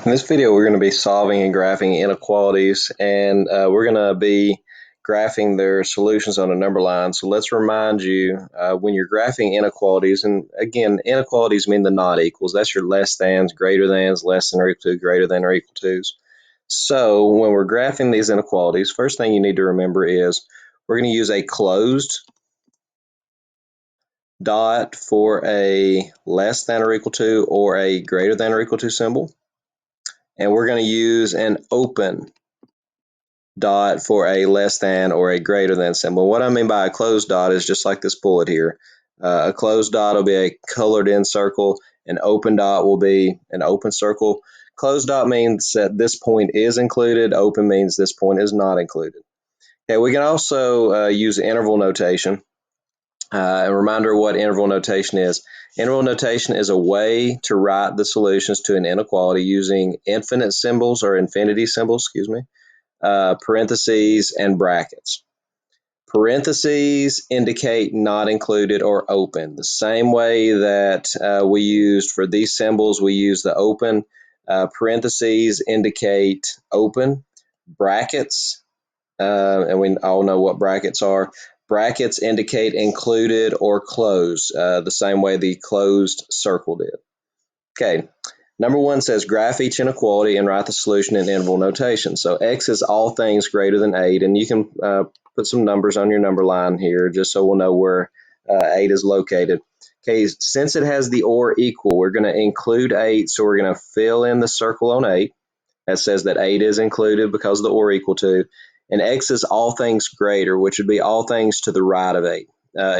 In this video, we're going to be solving and graphing inequalities, and we're going to be graphing their solutions on a number line. So let's remind you, when you're graphing inequalities, and again, inequalities mean the not equals. That's your less thans, greater thans, less than or equal to, greater than or equal to's. So when we're graphing these inequalities, first thing you need to remember is we're going to use a closed dot for a less than or equal to or a greater than or equal to symbol. And we're going to use an open dot for a less than or a greater than symbol. What I mean by a closed dot is just like this bullet here. A closed dot will be a colored in circle. An open dot will be an open circle. Closed dot means that this point is included. Open means this point is not included. Okay, we can also use interval notation. A reminder of what interval notation is. Interval notation is a way to write the solutions to an inequality using infinite symbols or infinity symbols, parentheses, and brackets. Parentheses indicate not included or open. The same way that we used for these symbols, we use the open. Parentheses indicate open. Brackets, and we all know what brackets are. Brackets indicate included or closed, the same way the closed circle did. Okay, number one says graph each inequality and write the solution in interval notation. So x is all things greater than 8, and you can put some numbers on your number line here just so we'll know where 8 is located. Okay, since it has the or equal, we're going to include 8, so we're going to fill in the circle on 8. That says that 8 is included because of the or equal to. And x is all things greater, which would be all things to the right of 8,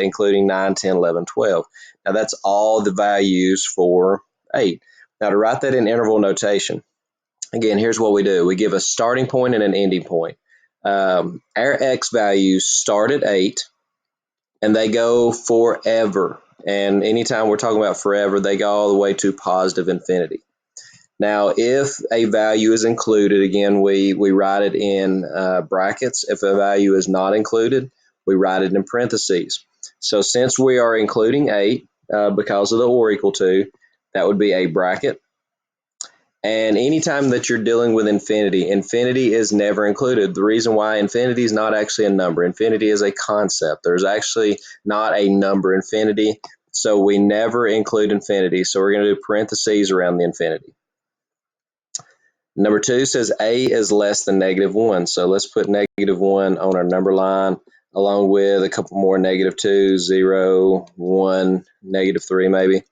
including 9, 10, 11, 12. Now that's all the values for 8. Now to write that in interval notation, again, here's what we do. We give a starting point and an ending point. Our x values start at 8, and they go forever. And anytime we're talking about forever, they go all the way to positive infinity. Now, if a value is included, again, we write it in brackets. If a value is not included, we write it in parentheses. So since we are including 8 because of the or equal to, that would be a bracket. And anytime that you're dealing with infinity, infinity is never included. The reason why infinity is not actually a number. Infinity is a concept. There's actually not a number infinity, so we never include infinity. So we're going to do parentheses around the infinity. Number 2 says a is less than -1. So let's put -1 on our number line along with a couple more -2, 0, 1, -3 maybe.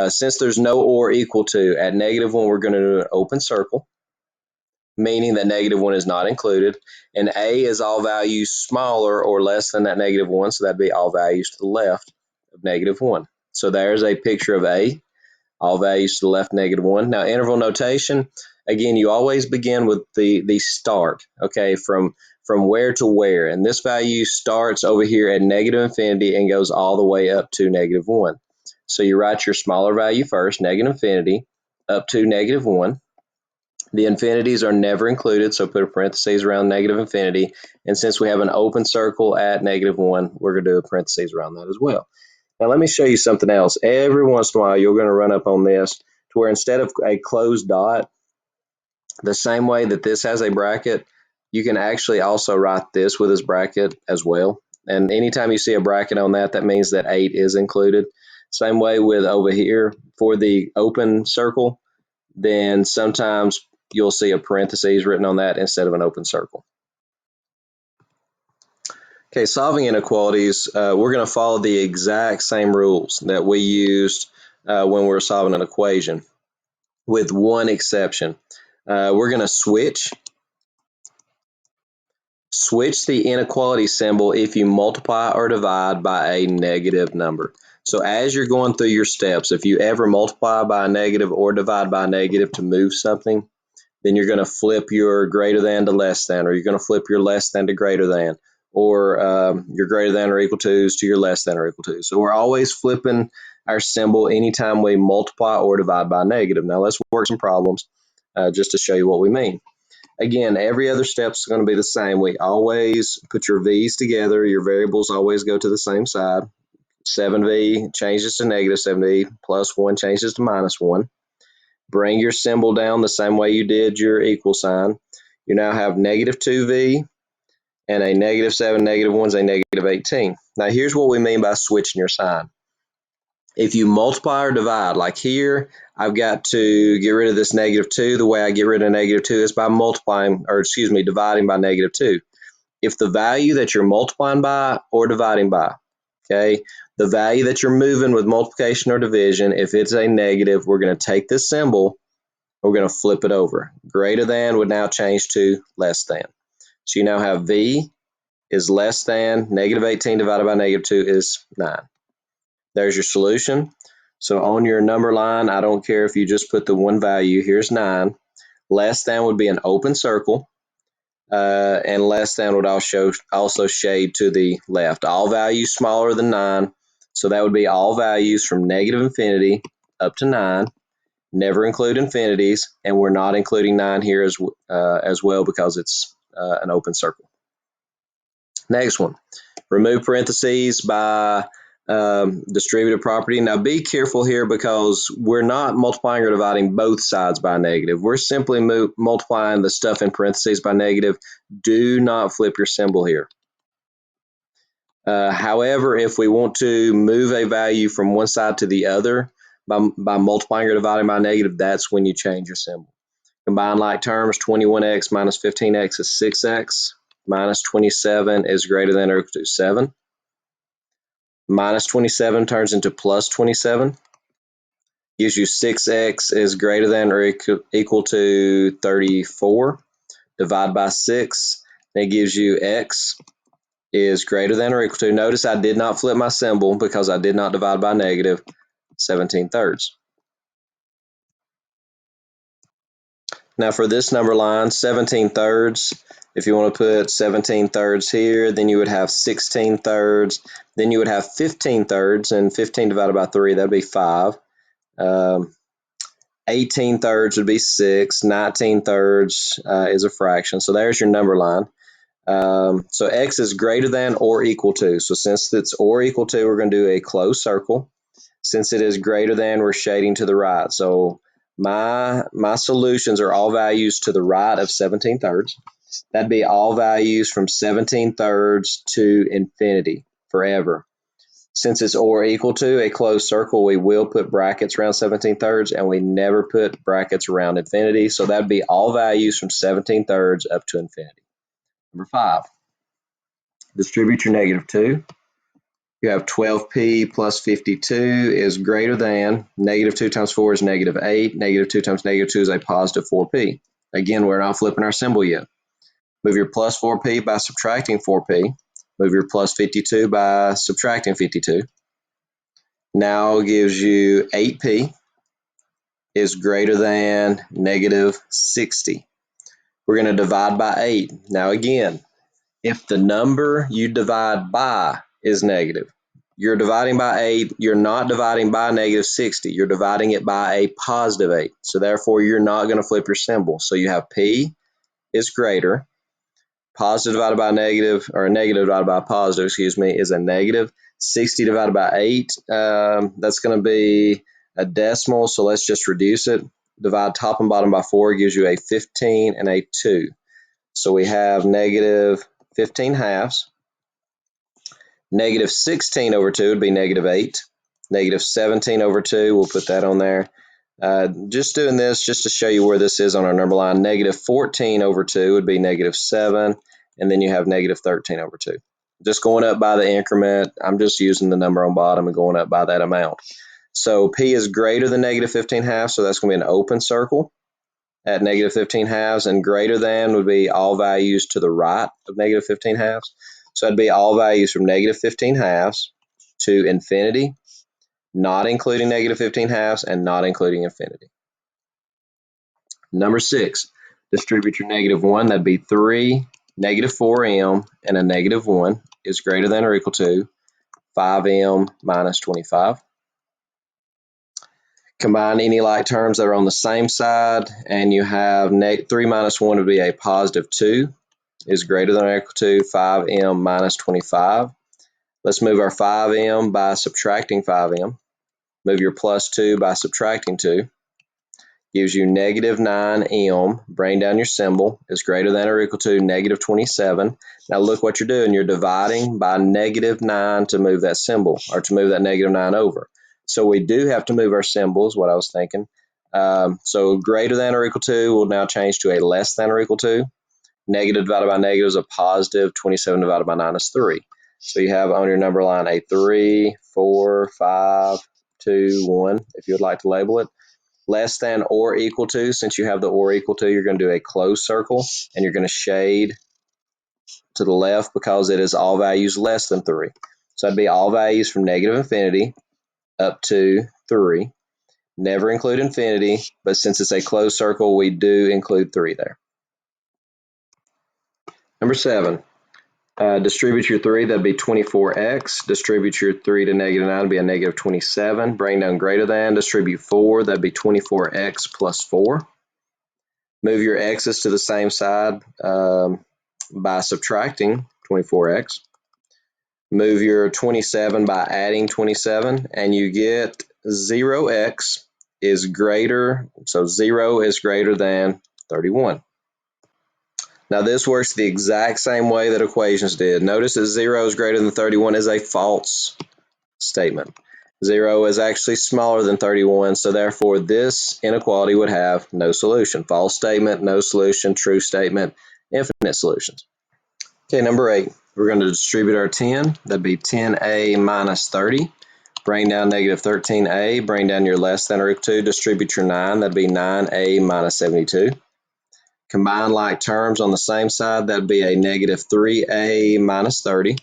Since there's no or equal to, at -1 we're going to do an open circle, meaning that -1 is not included. And a is all values smaller or less than that -1, so that'd be all values to the left of -1. So there's a picture of a, all values to the left -1. Now interval notation, again, you always begin with the start, okay, from where to where. And this value starts over here at negative infinity and goes all the way up to -1. So you write your smaller value first, negative infinity, up to -1. The infinities are never included, so put a parentheses around negative infinity. And since we have an open circle at -1, we're going to do a parentheses around that as well. Now let me show you something else. Every once in a while, you're going to run up on this to where instead of a closed dot, the same way that this has a bracket, you can actually also write this with this bracket as well. And anytime you see a bracket on that, that means that 8 is included. Same way with over here for the open circle, then sometimes you'll see a parentheses written on that instead of an open circle. Okay, solving inequalities, we're going to follow the exact same rules that we used when we were solving an equation, with one exception. We're going to switch the inequality symbol if you multiply or divide by a negative number. So as you're going through your steps, if you ever multiply by a negative or divide by a negative to move something, then you're going to flip your greater than to less than, or you're going to flip your less than to greater than, or your greater than or equal to's to your less than or equal to. So we're always flipping our symbol anytime we multiply or divide by a negative. Now let's work some problems just to show you what we mean. Again, every other step is going to be the same. We always put your v's together. Your variables always go to the same side. 7v changes to -7v, plus 1 changes to -1. Bring your symbol down the same way you did your equal sign. You now have negative 2v and a negative 7, negative 1 is a negative 18. Now here's what we mean by switching your sign. If you multiply or divide, like here, I've got to get rid of this negative 2. The way I get rid of negative 2 is by dividing by negative 2. If the value that you're multiplying by or dividing by, okay, the value that you're moving with multiplication or division, if it's a negative, we're going to take this symbol, we're going to flip it over. Greater than would now change to less than. So you now have v is less than negative 18 divided by negative 2 is 9. There's your solution. So on your number line, I don't care if you just put the one value, here's 9. Less than would be an open circle, and less than would also shade to the left. All values smaller than 9, so that would be all values from negative infinity up to 9. Never include infinities, and we're not including 9 here as well because it's an open circle. Next one, remove parentheses by distributive property. Now be careful here because we're not multiplying or dividing both sides by negative. We're simply multiplying the stuff in parentheses by negative. Do not flip your symbol here. However, if we want to move a value from one side to the other by multiplying or dividing by negative, that's when you change your symbol. Combine like terms, 21x minus 15x is 6x, minus 27 is greater than or equal to 7. Minus 27 turns into plus 27. Gives you 6x is greater than or equal to 34. Divide by 6. It gives you x is greater than or equal to, notice I did not flip my symbol because I did not divide by negative, 17 thirds. Now for this number line, 17 thirds, if you want to put 17 thirds here, then you would have 16 thirds, then you would have 15 thirds, and 15 divided by 3, that'd be 5. 18 thirds would be 6, 19 thirds is a fraction, so there's your number line. So x is greater than or equal to, so since it's or equal to, we're going to do a closed circle. Since it is greater than, we're shading to the right. So my solutions are all values to the right of 17 thirds. That'd be all values from 17 thirds to infinity, forever. Since it's or equal to a closed circle, we will put brackets around 17 thirds, and we never put brackets around infinity. So that'd be all values from 17 thirds up to infinity. Number 5, distribute your negative 2. You have 12p plus 52 is greater than negative 2 times 4 is negative 8. Negative 2 times negative 2 is a positive 4p. Again, we're not flipping our symbol yet. Move your plus 4p by subtracting 4p. Move your plus 52 by subtracting 52. Now gives you 8p is greater than negative 60. We're going to divide by 8. Now again, if the number you divide by is negative, you're dividing by 8, you're not dividing by negative 60, you're dividing it by a positive 8. So therefore, you're not going to flip your symbol. So you have p is greater, positive divided by negative, or negative divided by positive, is a negative. 60 divided by 8, that's going to be a decimal, so let's just reduce it. Divide top and bottom by 4 gives you a 15 and a 2. So we have negative 15 halves. Negative 16 over 2 would be negative 8. Negative 17 over 2, we'll put that on there. Just doing this just to show you where this is on our number line. Negative 14 over 2 would be negative 7, and then you have negative 13 over 2. Just going up by the increment, I'm just using the number on bottom and going up by that amount. So p is greater than negative 15 halves, so that's going to be an open circle at negative 15 halves, and greater than would be all values to the right of negative 15 halves. So that'd be all values from negative 15 halves to infinity, not including negative 15 halves and not including infinity. Number 6, distribute your negative 1. That'd be 3, negative 4m, and a negative 1 is greater than or equal to 5m minus 25. Combine any like terms that are on the same side, and you have 3 minus 1 would be a positive 2 is greater than or equal to 5m minus 25. Let's move our 5m by subtracting 5m. Move your plus 2 by subtracting 2. gives you negative 9m, bring down your symbol, is greater than or equal to negative 27. Now look what you're doing. You're dividing by negative 9 to move that symbol, or to move that negative 9 over. So we do have to move our symbols, what I was thinking. So greater than or equal to will now change to a less than or equal to. Negative divided by negative is a positive. 27 divided by 9 is 3. So you have on your number line a 3, 4, 5, 2, 1, if you would like to label it. Less than or equal to, since you have the or equal to, you're going to do a closed circle, and you're going to shade to the left because it is all values less than 3. So that'd be all values from negative infinity up to 3. Never include infinity, but since it's a closed circle, we do include 3 there. Number 7. Distribute your 3, that'd be 24x. Distribute your 3 to negative 9, would be a negative 27. Bring down greater than, distribute 4, that'd be 24x plus 4. Move your x's to the same side by subtracting 24x. Move your 27 by adding 27, and you get 0x is greater, so 0 is greater than 31. Now this works the exact same way that equations did. Notice that 0 is greater than 31 is a false statement. 0 is actually smaller than 31, so therefore this inequality would have no solution. False statement, no solution. True statement, infinite solutions. Okay, number 8. We're going to distribute our 10. That'd be 10a minus 30. Bring down negative 13a. Bring down your less than or equal to. Distribute your 9. That'd be 9a minus 72. Combine like terms on the same side. That'd be a negative 3a minus 30.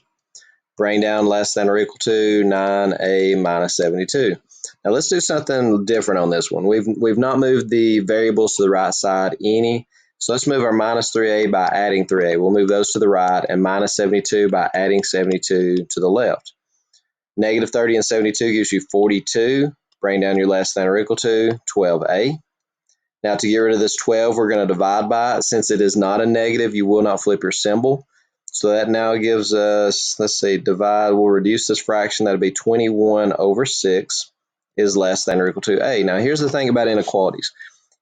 Bring down less than or equal to 9a minus 72. Now let's do something different on this one. We've not moved the variables to the right side any. So let's move our minus 3a by adding 3a. We'll move those to the right, and minus 72 by adding 72 to the left. Negative 30 and 72 gives you 42. Bring down your less than or equal to 12a. Now to get rid of this 12, we're going to divide by it. Since it is not a negative, you will not flip your symbol. So that now gives us, let's see, divide, we'll reduce this fraction. That'll be 21 over 6 is less than or equal to a. Now here's the thing about inequalities.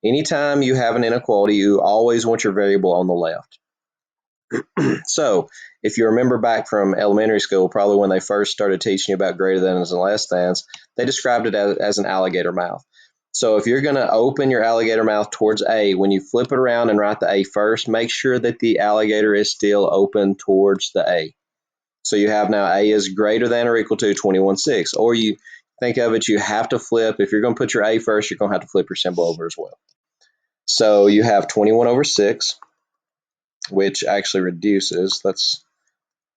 Anytime you have an inequality, you always want your variable on the left. So if you remember back from elementary school, probably when they first started teaching you about greater than's and less than's, they described it as an alligator mouth. So if you're going to open your alligator mouth towards A, when you flip it around and write the A first, make sure that the alligator is still open towards the A. So you have now A is greater than or equal to 21/6. Or you think of it, you have to flip. If you're going to put your A first, you're going to have to flip your symbol over as well. So you have 21 over 6, which actually reduces. Let's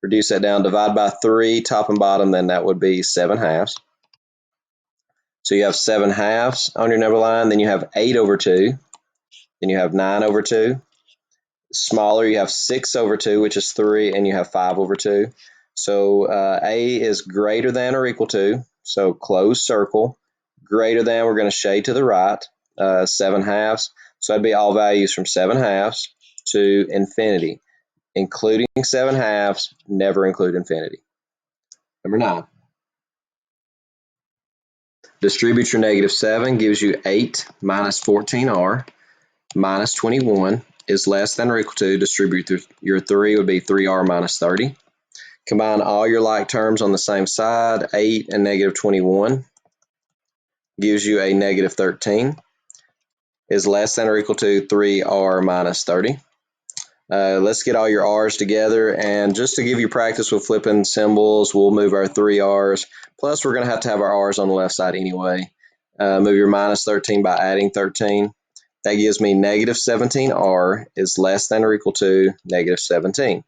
reduce that down. Divide by 3, top and bottom, then that would be 7/2. So you have 7/2 on your number line, then you have 8 over 2, then you have 9 over 2. Smaller, you have 6 over 2, which is 3, and you have 5 over 2. So A is greater than or equal to, so closed circle, greater than, we're going to shade to the right, 7/2. So that'd be all values from 7/2 to infinity, including 7/2, never include infinity. Number 9. Distribute your negative 7 gives you 8 minus 14r minus 21 is less than or equal to, distribute your 3 would be 3r minus 30. Combine all your like terms on the same side. 8 and negative 21 gives you a negative 13 is less than or equal to 3r minus 30. Let's get all your r's together, and just to give you practice with flipping symbols, we'll move our 3 r's. Plus, we're going to have our r's on the left side anyway. Move your minus 13 by adding 13. That gives me negative 17r is less than or equal to negative 17.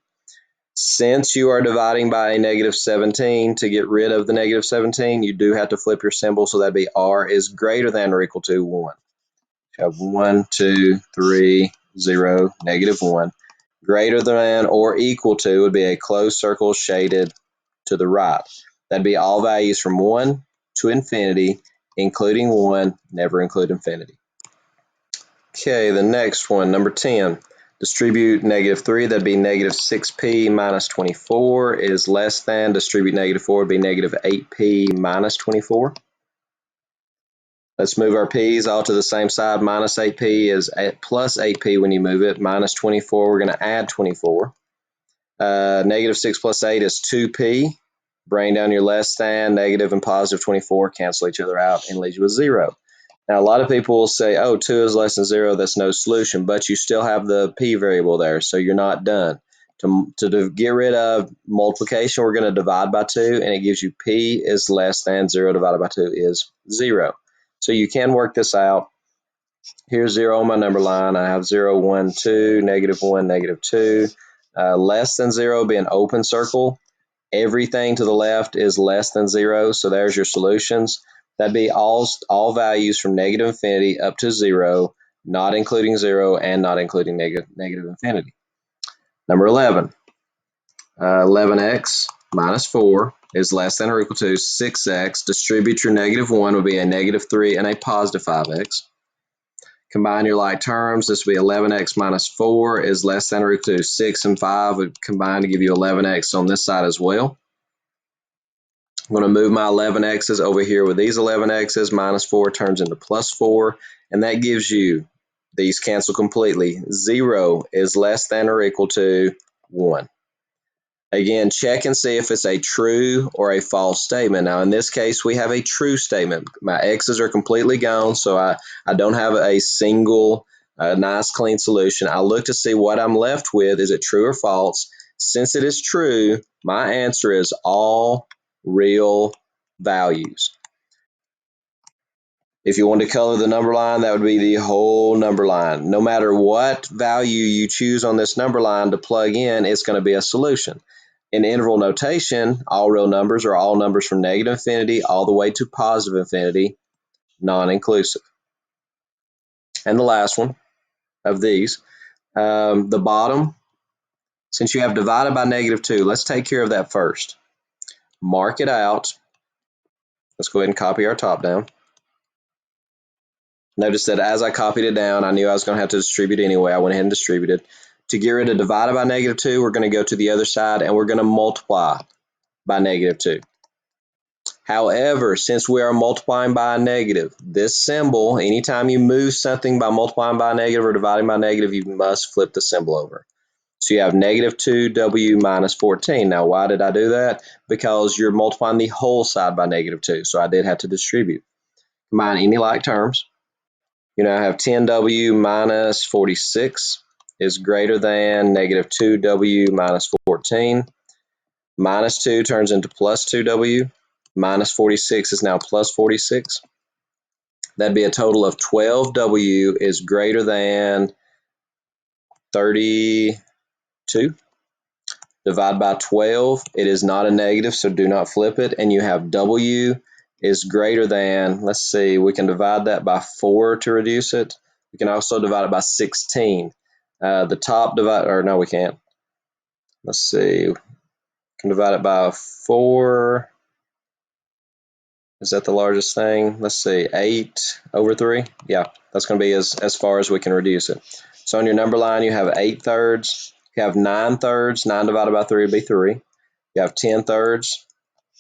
Since you are dividing by a negative 17, to get rid of the negative 17, you do have to flip your symbol, so that'd be r is greater than or equal to 1. You have 1, 2, 3, 0, negative 1. Greater than or equal to would be a closed circle shaded to the right. That'd be all values from 1 to infinity, including 1, never include infinity. Okay, the next one, number 10. Distribute negative 3, that'd be negative 6p minus 24 is less than. Distribute negative 4 would be negative 8p minus 24. Let's move our p's all to the same side. Minus 8p is plus 8p when you move it. Minus 24, we're going to add 24. Negative 6 plus 8 is 2p. Bring down your less than, negative and positive 24, cancel each other out, and leaves you with 0. Now, a lot of people will say, oh, 2 is less than 0, that's no solution, but you still have the p variable there, so you're not done. To get rid of multiplication, we're going to divide by 2, and it gives you p is less than 0 divided by 2 is 0. So you can work this out. Here's 0 on my number line. I have 0, 1, 2, negative 1, negative 2. Less than 0 be an open circle. Everything to the left is less than 0, so there's your solutions. That'd be all values from negative infinity up to 0, not including 0 and not including negative infinity. Number 11. 11x minus 4 is less than or equal to 6x. Distribute your negative 1 would be a negative 3 and a positive 5x. Combine your like terms. This would be 11x minus 4 is less than or equal to 6 and 5 would combine to give you 11x on this side as well. I'm going to move my 11x's over here with these 11x's. Minus 4 turns into plus 4, and that gives you, these cancel completely. 0 is less than or equal to 1. Again, check and see if it's a true or a false statement. Now, in this case, we have a true statement. My x's are completely gone, so I don't have a single nice, clean solution. I look to see what I'm left with. Is it true or false? Since it is true, my answer is all real values. If you want to color the number line, that would be the whole number line. No matter what value you choose on this number line to plug in, it's going to be a solution. In interval notation, all real numbers are all numbers from negative infinity all the way to positive infinity, non-inclusive. And the last one of these, the bottom, since you have divided by negative 2, let's take care of that first. Mark it out. Let's go ahead and copy our top down. Notice that as I copied it down, I knew I was going to have to distribute anyway. I went ahead and distributed. To get rid of divided by negative 2, we're going to go to the other side and we're going to multiply by negative 2. However, since we are multiplying by a negative, this symbol, anytime you move something by multiplying by a negative or dividing by a negative, you must flip the symbol over. So you have negative 2w minus 14. Now, why did I do that? Because you're multiplying the whole side by negative 2, so I did have to distribute. Combine any like terms. You now have 10w minus 46 is greater than negative 2w minus 14. Minus 2 turns into plus 2w. Minus 46 is now plus 46. That'd be a total of 12w is greater than 32. Divide by 12. It is not a negative, so do not flip it. And you have w is greater than, let's see, we can divide that by 4 to reduce it. We can also divide it by 16. The top divide, or no, we can't. Let's see, we can divide it by 4. Is that the largest thing? Let's see, 8 over 3. Yeah, that's going to be as far as we can reduce it. So on your number line, you have 8 thirds. You have 9 thirds. 9 divided by 3 would be 3. You have 10 thirds.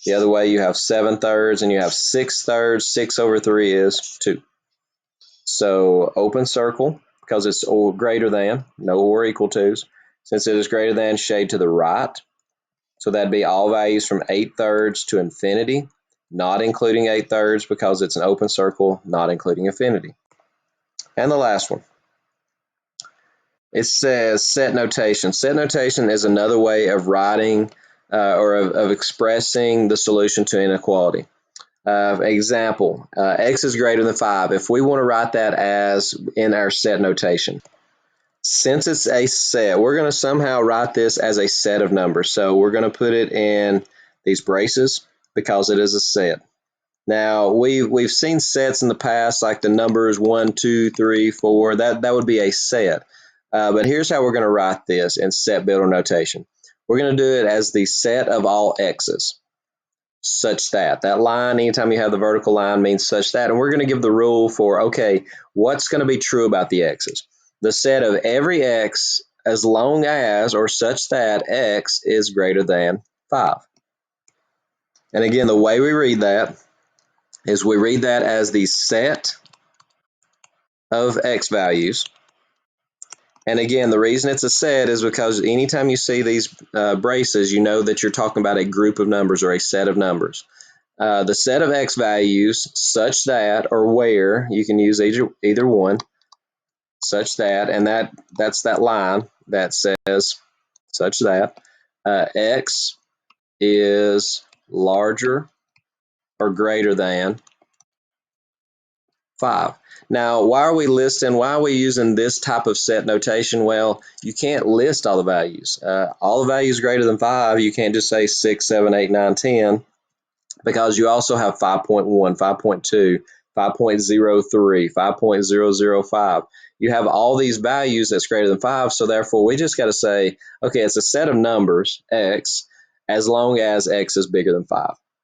The other way, you have 7 thirds, and you have 6 thirds. 6 over 3 is 2. So open circle, because it's greater than, no or equal to's. Since it is greater than, shade to the right. So that'd be all values from 8 thirds to infinity, not including 8 thirds because it's an open circle, not including infinity. And the last one. It says set notation. Set notation is another way of writing or of expressing the solution to inequality. Example, x is greater than 5. If we want to write that as in our set notation, since it's a set, we're going to somehow write this as a set of numbers. So we're going to put it in these braces because it is a set. Now, we've seen sets in the past, like the numbers 1, 2, 3, 4. That would be a set. But here's how we're going to write this in set builder notation. We're going to do it as the set of all x's, such that. That line, anytime you have the vertical line, means such that. And we're going to give the rule for, okay, what's going to be true about the x's? The set of every x as long as or such that x is greater than 5. And again, the way we read that is we read that as the set of x values. And again, the reason it's a set is because anytime you see these braces, you know that you're talking about a group of numbers or a set of numbers. The set of x values such that, or where, you can use either one, such that, and that's that line that says such that x is larger or greater than 5. Now, why are we using this type of set notation? Well, you can't list all the values. All the values greater than 5, you can't just say 6, 7, 8, 9, 10, because you also have 5.1, 5.2, 5.03, 5.005. You have all these values that's greater than 5, so therefore we just got to say, okay, it's a set of numbers, x, as long as x is bigger than 5.